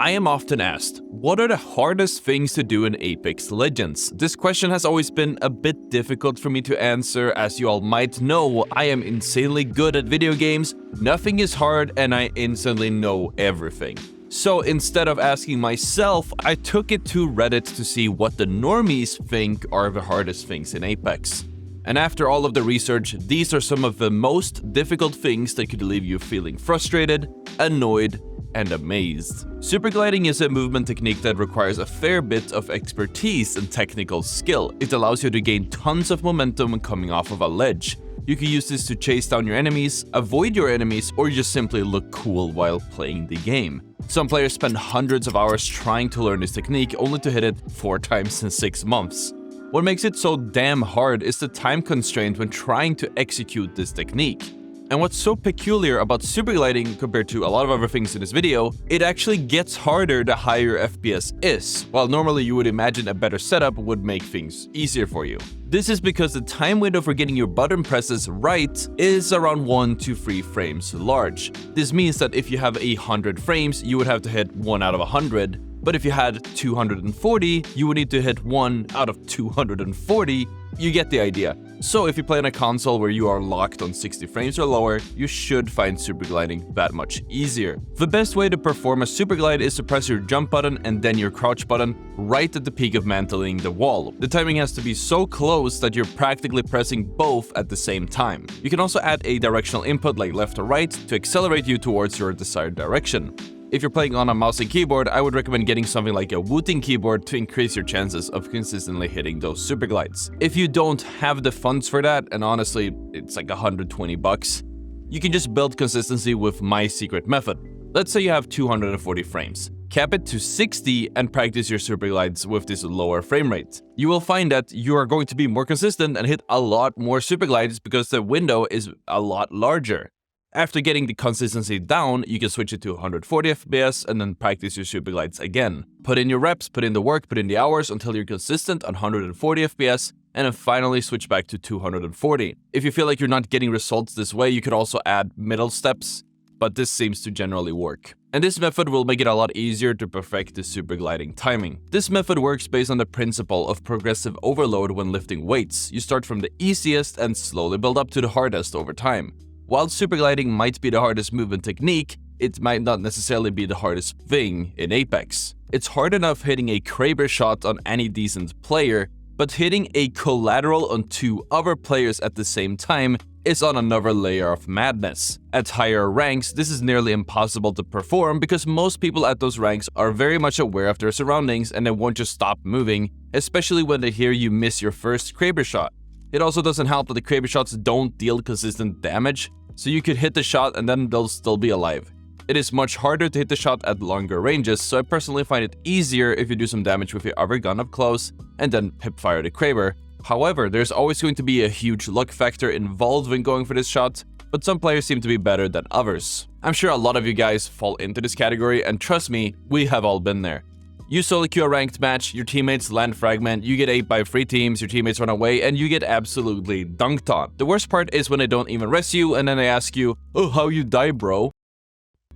I am often asked, what are the hardest things to do in Apex Legends? This question has always been a bit difficult for me to answer. As you all might know, I am insanely good at video games, nothing is hard, and I instantly know everything. So instead of asking myself, I took it to Reddit to see what the normies think are the hardest things in Apex. And after all of the research, these are some of the most difficult things that could leave you feeling frustrated, annoyed, and amazed. Supergliding is a movement technique that requires a fair bit of expertise and technical skill. It allows you to gain tons of momentum when coming off of a ledge. You can use this to chase down your enemies, avoid your enemies, or just simply look cool while playing the game. Some players spend hundreds of hours trying to learn this technique, only to hit it 4 times in 6 months. What makes it so damn hard is the time constraint when trying to execute this technique. And what's so peculiar about supergliding compared to a lot of other things in this video, it actually gets harder the higher FPS is, while normally you would imagine a better setup would make things easier for you. This is because the time window for getting your button presses right is around 1 to 3 frames large. This means that if you have 100 frames, you would have to hit 1 out of 100. But if you had 240, you would need to hit 1 out of 240. You get the idea. So if you play on a console where you are locked on 60 frames or lower, you should find supergliding that much easier. The best way to perform a superglide is to press your jump button and then your crouch button right at the peak of mantling the wall. The timing has to be so close that you're practically pressing both at the same time. You can also add a directional input like left or right to accelerate you towards your desired direction. If you're playing on a mouse and keyboard, I would recommend getting something like a Wooting keyboard to increase your chances of consistently hitting those superglides. If you don't have the funds for that, and honestly, it's like $120, you can just build consistency with my secret method. Let's say you have 240 frames. Cap it to 60 and practice your superglides with this lower frame rate. You will find that you are going to be more consistent and hit a lot more superglides because the window is a lot larger. After getting the consistency down, you can switch it to 140 FPS and then practice your superglides again. Put in your reps, put in the work, put in the hours until you're consistent on 140 FPS, and then finally switch back to 240. If you feel like you're not getting results this way, you could also add middle steps, but this seems to generally work. And this method will make it a lot easier to perfect the supergliding timing. This method works based on the principle of progressive overload when lifting weights. You start from the easiest and slowly build up to the hardest over time. While supergliding might be the hardest movement technique, it might not necessarily be the hardest thing in Apex. It's hard enough hitting a Kraber shot on any decent player, but hitting a collateral on 2 other players at the same time is on another layer of madness. At higher ranks, this is nearly impossible to perform because most people at those ranks are very much aware of their surroundings and they won't just stop moving, especially when they hear you miss your first Kraber shot. It also doesn't help that the Kraber shots don't deal consistent damage, so you could hit the shot and then they'll still be alive. It is much harder to hit the shot at longer ranges, so I personally find it easier if you do some damage with your other gun up close and then hip-fire the Kraber. However, there's always going to be a huge luck factor involved when going for this shot, but some players seem to be better than others. I'm sure a lot of you guys fall into this category, and trust me, we have all been there. You solo queue a ranked match, your teammates land fragment, you get 8 by 3 teams, your teammates run away, and you get absolutely dunked on. The worst part is when they don't even rest you, and then they ask you, "Oh, how you die, bro?"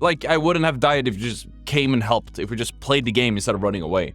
Like, I wouldn't have died if you just came and helped, if we just played the game instead of running away.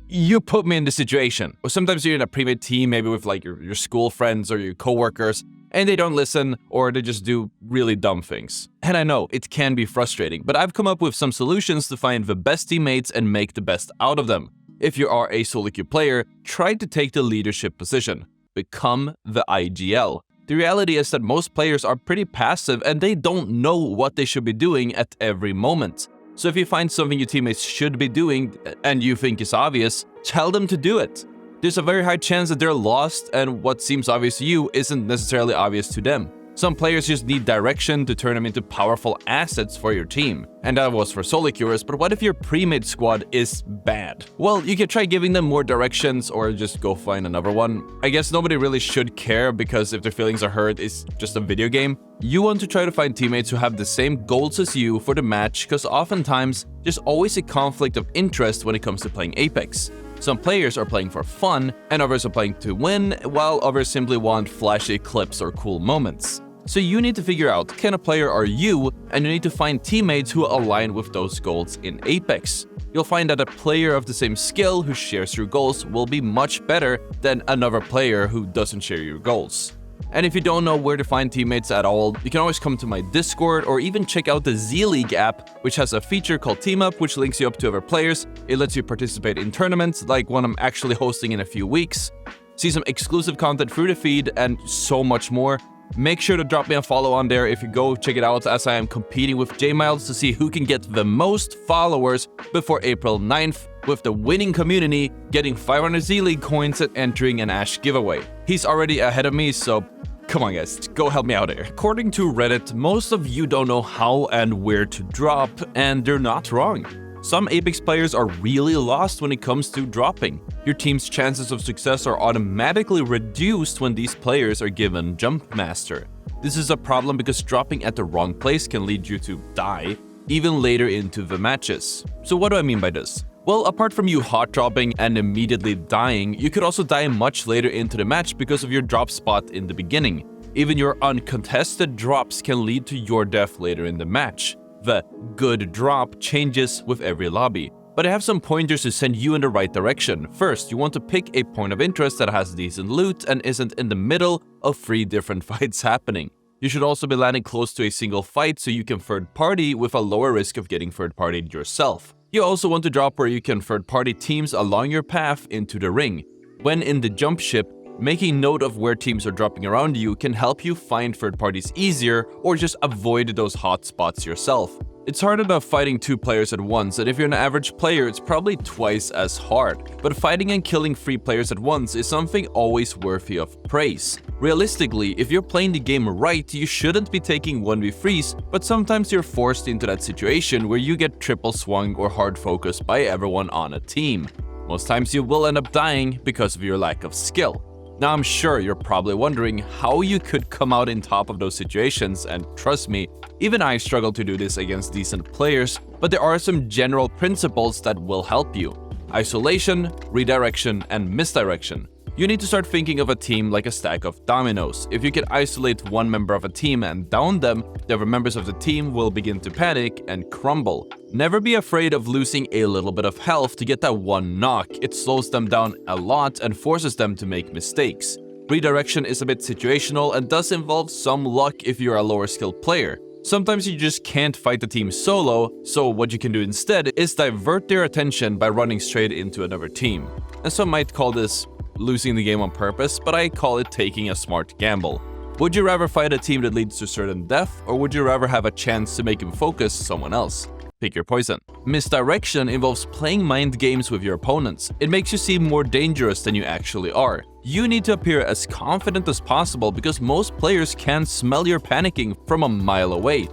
You put me in this situation. Or sometimes you're in a private team, maybe with like your school friends or your coworkers, and they don't listen, or they just do really dumb things. And I know, it can be frustrating, but I've come up with some solutions to find the best teammates and make the best out of them. If you are a solo queue player, try to take the leadership position. Become the IGL. The reality is that most players are pretty passive and they don't know what they should be doing at every moment. So if you find something your teammates should be doing and you think is obvious, tell them to do it. There's a very high chance that they're lost and what seems obvious to you isn't necessarily obvious to them. Some players just need direction to turn them into powerful assets for your team. And that was for solo queuers, but what if your pre-mid squad is bad? Well, you can try giving them more directions or just go find another one. I guess nobody really should care because if their feelings are hurt, it's just a video game. You want to try to find teammates who have the same goals as you for the match because oftentimes there's always a conflict of interest when it comes to playing Apex. Some players are playing for fun and others are playing to win, while others simply want flashy clips or cool moments. So you need to figure out, what kind of player are you, and you need to find teammates who align with those goals in Apex. You'll find that a player of the same skill who shares your goals will be much better than another player who doesn't share your goals. And if you don't know where to find teammates at all, you can always come to my Discord or even check out the Z-League app, which has a feature called Team Up, which links you up to other players. It lets you participate in tournaments, like one I'm actually hosting in a few weeks, see some exclusive content through the feed, and so much more. Make sure to drop me a follow on there if you go check it out, as I am competing with J-Miles to see who can get the most followers before April 9th, with the winning community getting 500 Z-League coins and entering an Ash giveaway. He's already ahead of me, so come on guys, go help me out here. According to Reddit, most of you don't know how and where to drop, and they're not wrong. Some Apex players are really lost when it comes to dropping. Your team's chances of success are automatically reduced when these players are given Jump Master. This is a problem because dropping at the wrong place can lead you to die, even later into the matches. So what do I mean by this? Well, apart from you hot dropping and immediately dying, you could also die much later into the match because of your drop spot in the beginning. Even your uncontested drops can lead to your death later in the match. The good drop changes with every lobby, but I have some pointers to send you in the right direction. First, you want to pick a point of interest that has decent loot and isn't in the middle of 3 different fights happening. You should also be landing close to a single fight so you can third party with a lower risk of getting third partied yourself. You also want to drop where you can third party teams along your path into the ring. When in the jump ship, making note of where teams are dropping around you can help you find third parties easier or just avoid those hot spots yourself. It's hard enough fighting 2 players at once, and if you're an average player, it's probably twice as hard. But fighting and killing 3 players at once is something always worthy of praise. Realistically, if you're playing the game right, you shouldn't be taking 1v3s, but sometimes you're forced into that situation where you get triple swung or hard focused by everyone on a team. Most times you will end up dying because of your lack of skill. Now I'm sure you're probably wondering how you could come out in top of those situations, and trust me, even I struggle to do this against decent players, but there are some general principles that will help you. Isolation, redirection, and misdirection. You need to start thinking of a team like a stack of dominoes. If you can isolate one member of a team and down them, the other members of the team will begin to panic and crumble. Never be afraid of losing a little bit of health to get that one knock. It slows them down a lot and forces them to make mistakes. Redirection is a bit situational and does involve some luck if you're a lower skilled player. Sometimes you just can't fight the team solo, so what you can do instead is divert their attention by running straight into another team. And some might call this losing the game on purpose, but I call it taking a smart gamble. Would you rather fight a team that leads to certain death, or would you rather have a chance to make him focus someone else? Pick your poison. Misdirection involves playing mind games with your opponents. It makes you seem more dangerous than you actually are. You need to appear as confident as possible because most players can smell you're panicking from a mile away.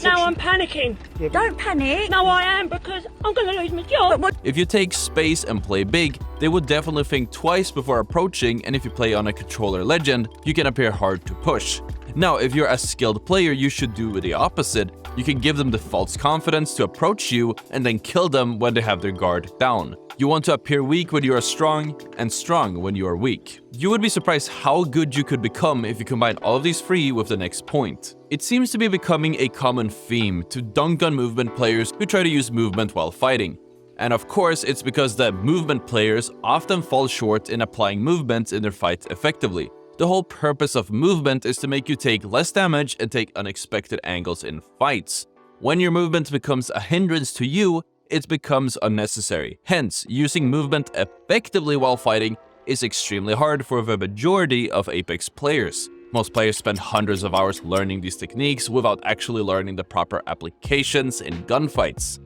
Now I'm panicking. Don't panic. No, I am, because I'm going to lose my job. If you take space and play big, they would definitely think twice before approaching, and if you play on a controller legend, you can appear hard to push. Now, if you're a skilled player, you should do the opposite. You can give them the false confidence to approach you and then kill them when they have their guard down. You want to appear weak when you are strong, and strong when you are weak. You would be surprised how good you could become if you combine all of these 3 with the next point. It seems to be becoming a common theme to dunk on movement players who try to use movement while fighting. And of course, it's because the movement players often fall short in applying movements in their fight effectively. The whole purpose of movement is to make you take less damage and take unexpected angles in fights. When your movement becomes a hindrance to you, it becomes unnecessary. Hence, using movement effectively while fighting is extremely hard for the majority of Apex players. Most players spend hundreds of hours learning these techniques without actually learning the proper applications in gunfights.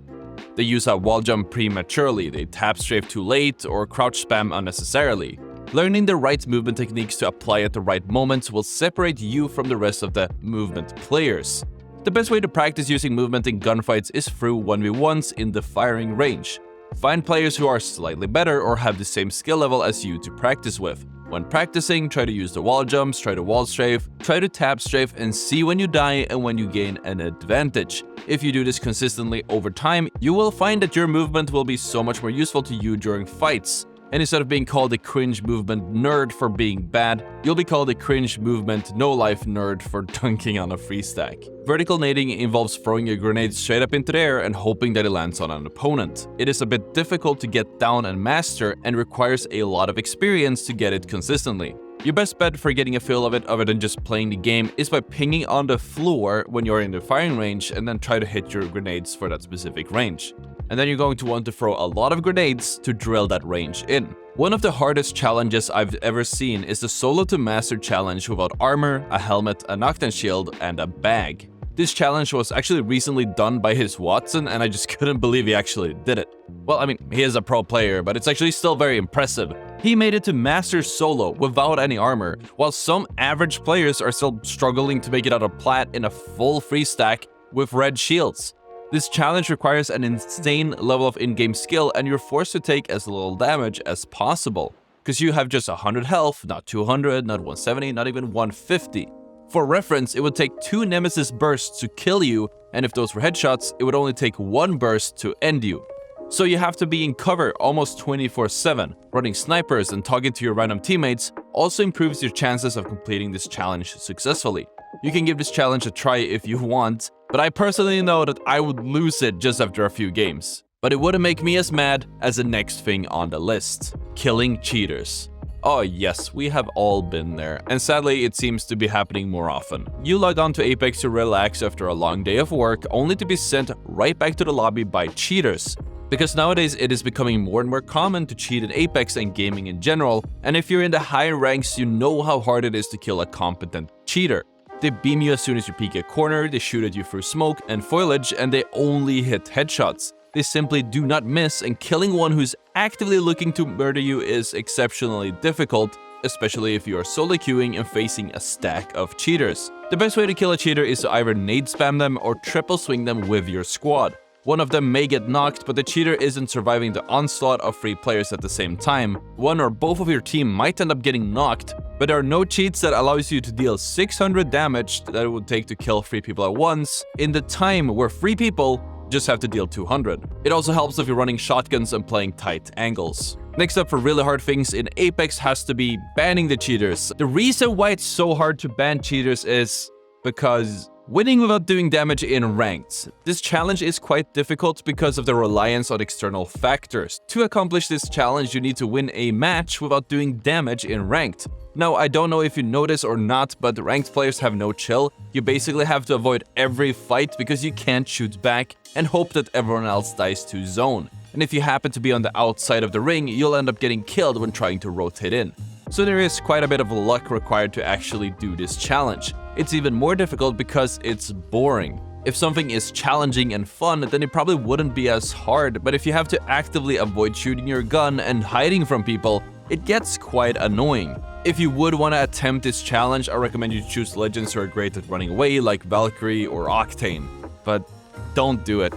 They use a wall jump prematurely, they tap strafe too late, or crouch spam unnecessarily. Learning the right movement techniques to apply at the right moments will separate you from the rest of the movement players. The best way to practice using movement in gunfights is through 1v1s in the firing range. Find players who are slightly better or have the same skill level as you to practice with. When practicing, try to use the wall jumps, try to wall strafe, try to tap strafe, and see when you die and when you gain an advantage. If you do this consistently over time, you will find that your movement will be so much more useful to you during fights. And instead of being called a cringe movement nerd for being bad, you'll be called a cringe movement no-life nerd for dunking on a free stack. Vertical nading involves throwing a grenade straight up into the air and hoping that it lands on an opponent. It is a bit difficult to get down and master and requires a lot of experience to get it consistently. Your best bet for getting a feel of it other than just playing the game is by pinging on the floor when you're in the firing range and then try to hit your grenades for that specific range. And then you're going to want to throw a lot of grenades to drill that range in. One of the hardest challenges I've ever seen is the solo to master challenge without armor, a helmet, a knockdown shield, and a bag. This challenge was actually recently done by his Watson, and I just couldn't believe he actually did it. Well, I mean, he is a pro player, but it's actually still very impressive. He made it to Master solo without any armor, while some average players are still struggling to make it out of plat in a full free stack with red shields. This challenge requires an insane level of in-game skill, and you're forced to take as little damage as possible, because you have just 100 health, not 200, not 170, not even 150. For reference, it would take 2 Nemesis bursts to kill you, and if those were headshots, it would only take 1 burst to end you. So you have to be in cover almost 24/7. Running snipers and talking to your random teammates also improves your chances of completing this challenge successfully. You can give this challenge a try if you want, but I personally know that I would lose it just after a few games. But it wouldn't make me as mad as the next thing on the list: killing cheaters. Oh yes, we have all been there, and sadly it seems to be happening more often. You log on to Apex to relax after a long day of work, only to be sent right back to the lobby by cheaters. Because nowadays it is becoming more and more common to cheat in Apex and gaming in general, and if you're in the higher ranks, you know how hard it is to kill a competent cheater. They beam you as soon as you peek a corner, they shoot at you through smoke and foliage, and they only hit headshots. They simply do not miss, and killing one who's actively looking to murder you is exceptionally difficult, especially if you are solo queuing and facing a stack of cheaters. The best way to kill a cheater is to either nade spam them or triple swing them with your squad. One of them may get knocked, but the cheater isn't surviving the onslaught of 3 players at the same time. One or both of your team might end up getting knocked, but there are no cheats that allows you to deal 600 damage that it would take to kill 3 people at once, in the time where 3 people just have to deal 200. It also helps if you're running shotguns and playing tight angles. Next up for really hard things in Apex has to be banning the cheaters. The reason why it's so hard to ban cheaters is because winning without doing damage in ranked. This challenge is quite difficult because of the reliance on external factors. To accomplish this challenge, you need to win a match without doing damage in ranked. Now, I don't know if you know this or not, but ranked players have no chill. You basically have to avoid every fight because you can't shoot back and hope that everyone else dies to zone. And if you happen to be on the outside of the ring, you'll end up getting killed when trying to rotate in. So there is quite a bit of luck required to actually do this challenge. It's even more difficult because it's boring. If something is challenging and fun, then it probably wouldn't be as hard, but if you have to actively avoid shooting your gun and hiding from people, it gets quite annoying. If you would want to attempt this challenge, I recommend you choose legends who are great at running away, like Valkyrie or Octane. But don't do it.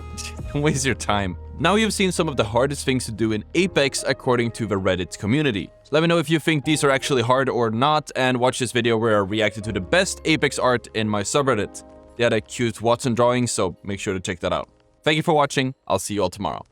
Don't waste your time. Now you've seen some of the hardest things to do in Apex according to the Reddit community. Let me know if you think these are actually hard or not, and watch this video where I reacted to the best Apex art in my subreddit. They had a cute Watson drawing, so make sure to check that out. Thank you for watching, I'll see you all tomorrow.